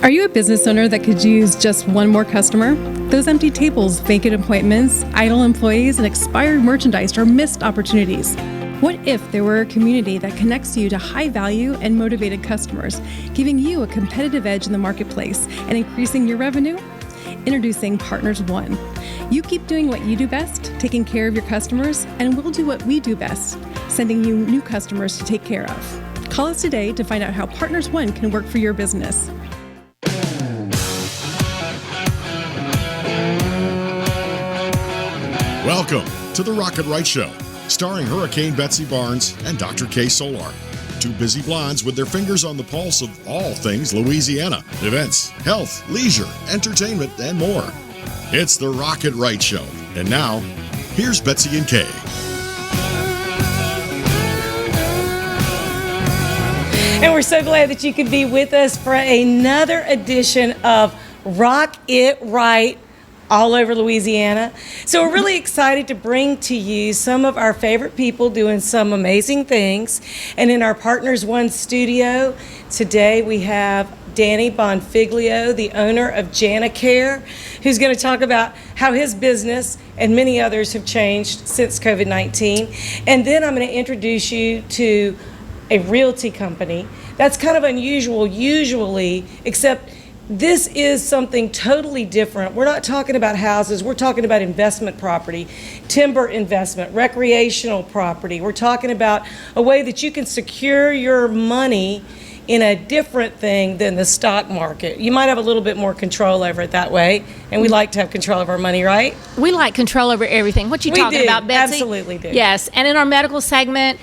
Are you a business owner that could use just one more customer? Those empty tables, vacant appointments, idle employees, and expired merchandise are missed opportunities. What if there were a community that connects you to high-value and motivated customers, giving you a competitive edge in the marketplace and increasing your revenue? Introducing Partners One. You keep doing what you do best, taking care of your customers, and we'll do what we do best, sending you new customers to take care of. Call us today to find out how Partners One can work for your business. Welcome to the Rocket Right Show, starring Hurricane Betsy Barnes and Dr. K. Solar. Two busy blondes with their fingers on the pulse of all things Louisiana. Events, health, leisure, entertainment, and more. It's the Rocket Right Show. And now, here's Betsy and Kay. And we're so glad that you could be with us for another edition of Rock It Right all over Louisiana. So we're really excited to bring to you some of our favorite people doing some amazing things. And in our Partners One studio, today we have Danny Bonfiglio, the owner of Jani-Care, who's going to talk about how his business and many others have changed since COVID-19. And then I'm going to introduce you to a realty company. That's kind of unusual usually, except this is something totally different. We're not talking about houses, we're talking about investment property, timber investment, recreational property. We're talking about a way that you can secure your money in a different thing than the stock market. You might have a little bit more control over it that way, and we like to have control of our money, right? We like control over everything. What you talking about, Betsy? Absolutely do. Yes, and in our medical segment,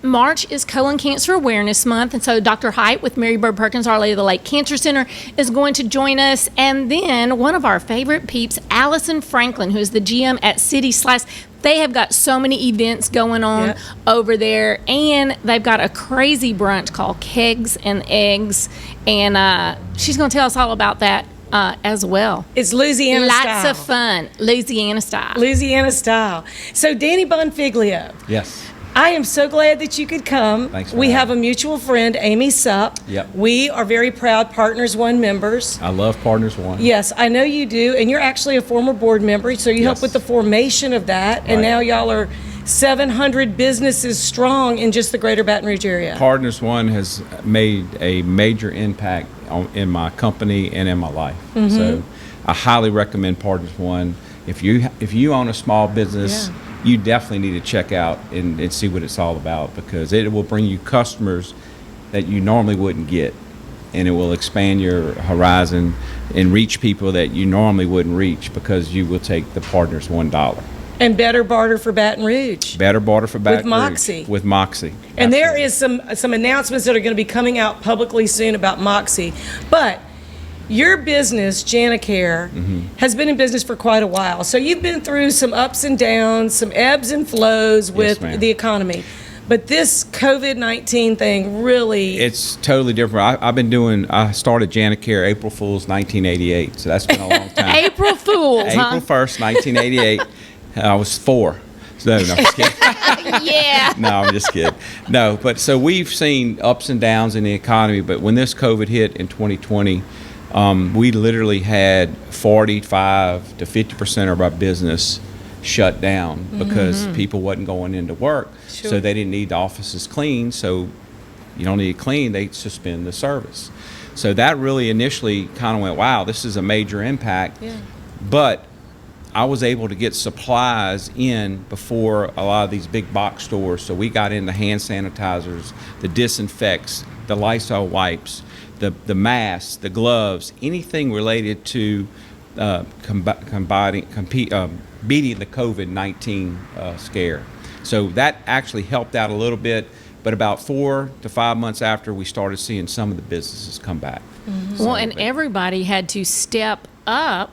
March is Colon Cancer Awareness Month, and so Dr. Height with Mary Bird Perkins Our Lady of the Lake Cancer Center is going to join us. And then one of our favorite peeps, Allison Franklin, who is the GM at City Slice. They have got so many events going on over there, and they've got a crazy brunch called Kegs and Eggs, and she's going to tell us all about that as well. It's Louisiana style. Lots of fun, Louisiana style. Louisiana style. So Danny Bonfiglio. Yes. I am so glad that you could come. Thanks for We having have a mutual friend, Amy Supp. Yep. We are very proud Partners One members. I love Partners One. Yes, I know you do, and you're actually a former board member, so you helped Yes. with the formation of that, and Right. now y'all are 700 businesses strong in just the greater Baton Rouge area. Partners One has made a major impact in my company and in my life. Mm-hmm. So I highly recommend Partners One. If you own a small business, you definitely need to check out and see what it's all about, because it will bring you customers that you normally wouldn't get, and it will expand your horizon and reach people that you normally wouldn't reach, because you will take the Partners $1. And better barter for Baton Rouge. Better barter for Baton Rouge. Moxie. With Moxie. And there Absolutely. is some announcements that are going to be coming out publicly soon about Moxie. But your business, Jani-Care, has been in business for quite a while. So you've been through some ups and downs, some ebbs and flows with ma'am. the economy. But this COVID-19 thing really... It's totally different. I started Jani-Care April Fool's 1988, so that's been a long time. April Fools, huh? April 1st, 1988. I was 4. No, I'm just kidding. Yeah. No, I'm just kidding. No, but so we've seen ups and downs in the economy, but when this COVID hit in 2020, we literally had 45 to 50% of our business shut down because people wasn't going into work. Sure. So they didn't need the offices clean. So you don't need it clean, they suspend the service. So that really initially kind of went, wow, this is a major impact. Yeah. But I was able to get supplies in before a lot of these big box stores. So we got in the hand sanitizers, the disinfects, the Lysol wipes, the masks, the gloves, anything related to beating the COVID-19 scare. So that actually helped out a little bit, but about 4 to 5 months after, we started seeing some of the businesses come back. Well, and everybody had to step up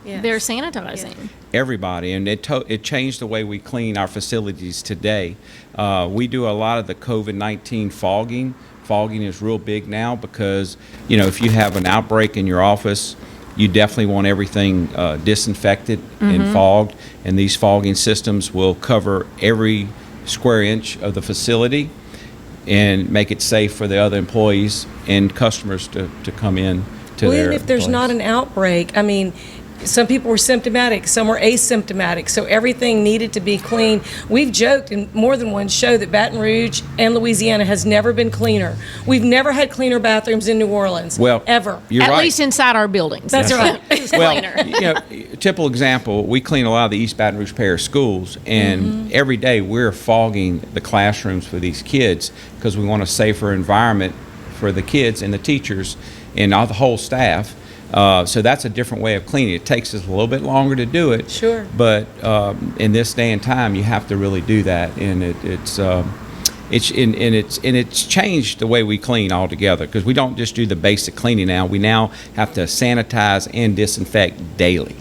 Yes. their sanitizing. Everybody, and it changed the way we clean our facilities today. We do a lot of the COVID-19 fogging. Fogging is real big now because, if you have an outbreak in your office, you definitely want everything disinfected and fogged, and these fogging systems will cover every square inch of the facility. and make it safe for the other employees and customers to come in to Well, their even if there's place. not an outbreak, I mean, some people were symptomatic, some were asymptomatic, so everything needed to be clean. We've joked in more than one show that Baton Rouge and Louisiana has never been cleaner. We've never had cleaner bathrooms in New Orleans, Well, ever. You're At right. least inside our buildings. That's right. It's Well, cleaner. you know, typical example, we clean a lot of the East Baton Rouge Parish schools, and every day we're fogging the classrooms for these kids because we want a safer environment for the kids and the teachers and all the whole staff. So that's a different way of cleaning. It takes us a little bit longer to do it. Sure. But in this day and time, you have to really do that, and it's changed the way we clean altogether because we don't just do the basic cleaning now. We now have to sanitize and disinfect daily.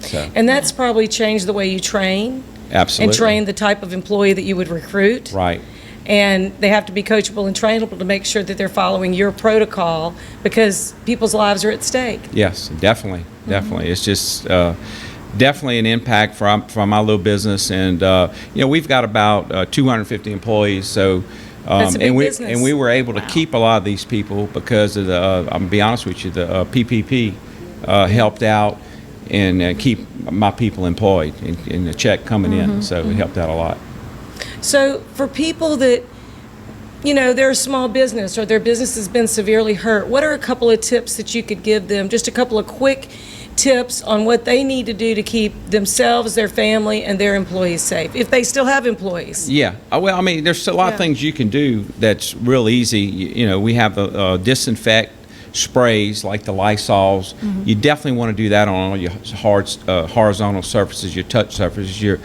So, And that's probably changed the way you train. absolutely. And train the type of employee that you would recruit. Right. And they have to be coachable and trainable to make sure that they're following your protocol because people's lives are at stake. Yes, definitely. It's just definitely an impact from my little business, and we've got about 250 employees. So, That's a big business. and we were able to keep a lot of these people because of the. I'm gonna be honest with you, the PPP helped out and keep my people employed and the check coming in. So it helped out a lot. So for people that, they're a small business or their business has been severely hurt, what are a couple of tips that you could give them? Just a couple of quick tips on what they need to do to keep themselves, their family, and their employees safe, if they still have employees. Yeah. Well, I mean, there's a lot of things you can do that's real easy. We have disinfect sprays like the Lysols. You definitely want to do that on all your horizontal surfaces, your touch surfaces, your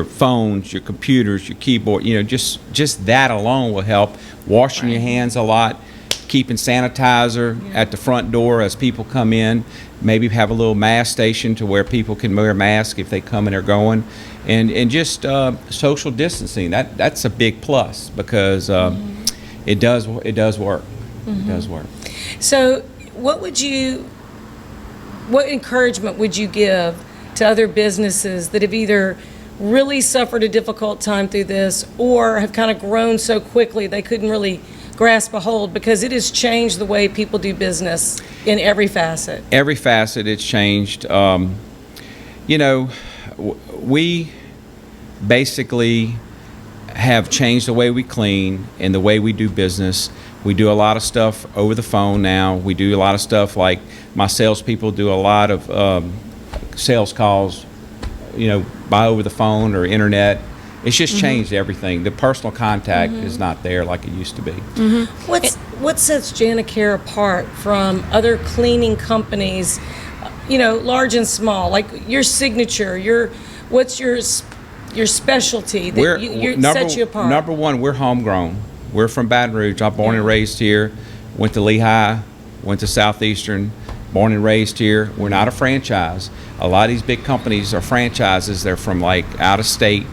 phones, your computers, your keyboard. Just that alone will help. Washing your hands a lot, keeping sanitizer at the front door as people come in. Maybe have a little mask station to where people can wear a mask if they come and are going, and just social distancing. That's a big plus because it does work. It does work. So what encouragement would you give to other businesses that have either really suffered a difficult time through this or have kind of grown so quickly they couldn't really grasp a hold, because it has changed the way people do business in every facet? Every facet it's changed. We basically have changed the way we clean and the way we do business. We do a lot of stuff over the phone now. We do a lot of stuff like my salespeople do a lot of sales calls, by over the phone or internet. It's just changed everything. The personal contact is not there like it used to be. What sets Jani-Care apart from other cleaning companies, large and small? Like your signature, what's your specialty that sets you apart? Number one, we're homegrown. We're from Baton Rouge. I'm born and raised here. Went to Lehigh, went to Southeastern, born and raised here. We're not a franchise. A lot of these big companies are franchises. They're from like out of state.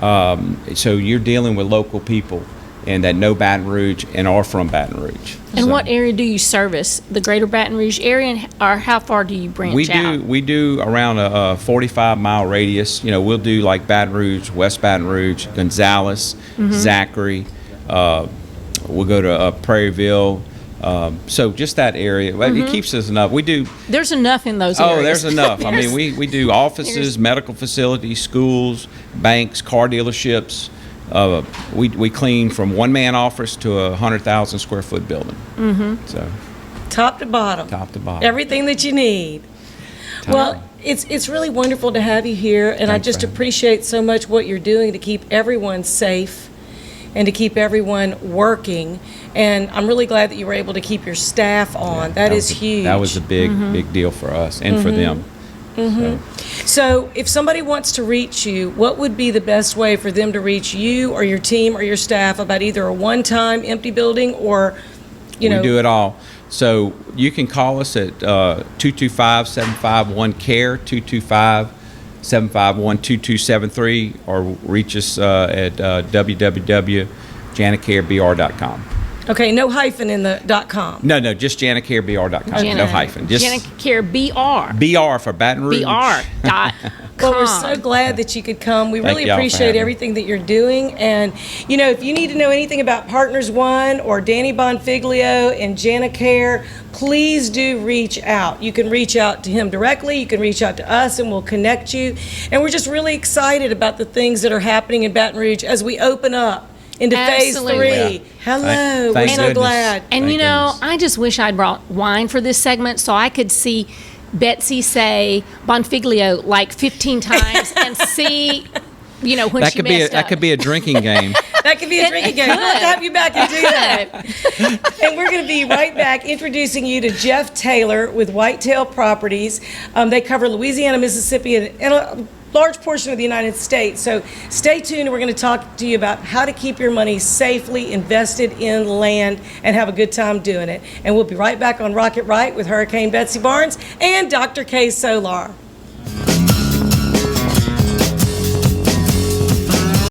So you're dealing with local people and that know Baton Rouge and are from Baton Rouge. And what area do you service? The greater Baton Rouge area, or how far do you branch out? We do around a 45-mile radius. We'll do like Baton Rouge, West Baton Rouge, Gonzales, Zachary. We'll go to Prairieville. So just that area. It keeps us enough. We do. There's enough in those areas. Oh, there's enough. I mean, we do offices, medical facilities, schools, banks, car dealerships. We clean from one-man office to a 100,000 square foot building. So Top to bottom. top to bottom. Everything that you need. Well, it's really wonderful to have you here, and I Thanks just for having me. appreciate so much what you're doing to keep everyone safe and to keep everyone working. And I'm really glad that you were able to keep your staff on. That is huge. That was a big deal for us and for them. So if somebody wants to reach you, what would be the best way for them to reach you or your team or your staff about either a one-time empty building or, We do it all. So you can call us at 225-751-CARE, 225-751-2273, or reach us at www.janicarebr.com. Okay, no hyphen in the .com. No, just Jani-CareBR.com. No hyphen. Just Jani-Care BR. BR for Baton Rouge. BR.com. Well, we're so glad that you could come. We Thank really y'all for appreciate having me. everything that you're doing. And, you know, if you need to know anything about Partners One or Danny Bonfiglio and Jani-Care, please do reach out. You can reach out to him directly. You can reach out to us, and we'll connect you. And we're just really excited about the things that are happening in Baton Rouge as we open up into Absolutely. phase 3. Yeah. Hello, Thank we're so goodness. glad. And Thank you know, goodness. I just wish I'd brought wine for this segment so I could see Betsy say Bonfiglio like 15 times and see, you know, when that she could be messed up. that could be a drinking game. That could be a drinking game. We'll have to have you back and do that. And we're going to be right back introducing you to Jeff Taylor with Whitetail Properties. They cover Louisiana, Mississippi, and a large portion of the United States. So stay tuned. We're going to talk to you about how to keep your money safely invested in land and have a good time doing it. And we'll be right back on Rocket Right with Hurricane Betsy Barnes and Dr. K. Solar.